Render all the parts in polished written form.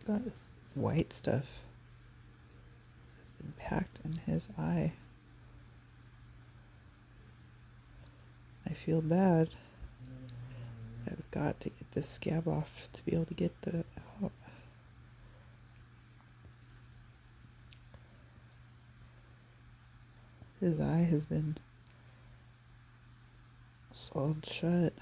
got this white stuff that's been packed in his eye. I feel bad. I've got to get this scab off to be able to get the out. His eye has been sawed shut.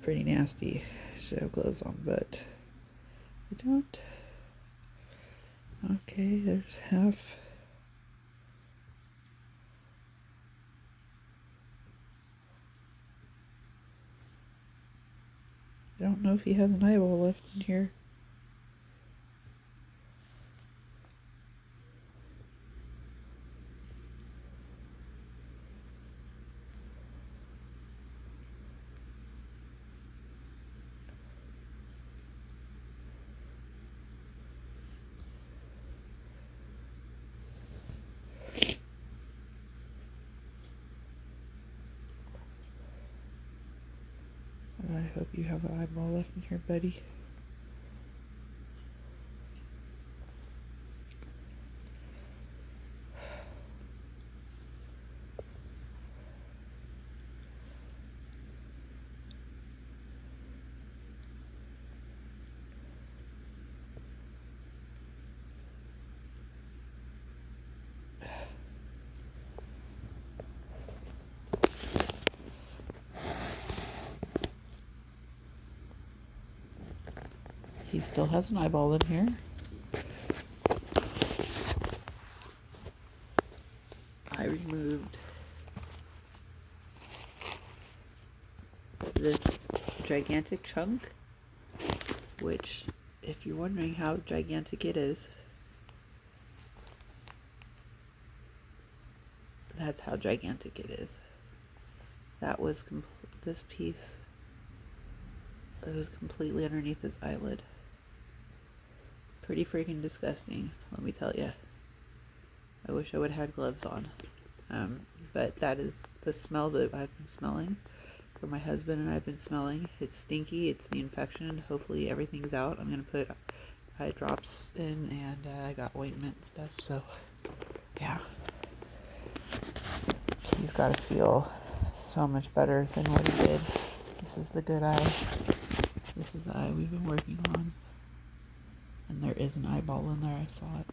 Pretty nasty. Should have gloves on, but I don't. Okay, there's half. I don't know if he has an eyeball left in here. I hope you have an eyeball left in here, buddy. He still has an eyeball in here. I removed this gigantic chunk, which, if you're wondering how gigantic it is, that's how gigantic it is. That was this piece. It was completely underneath his eyelid. Pretty freaking disgusting, let me tell you. I wish I would have had gloves on. But that is the smell that I've been smelling, or my husband and I've been smelling. It's stinky, it's the infection. Hopefully everything's out. I'm going to put eye drops in, and I got ointment and stuff, so yeah. He's got to feel so much better than what he did. This is the good eye. This is the eye we've been working on. And there is an eyeball in there, I saw it.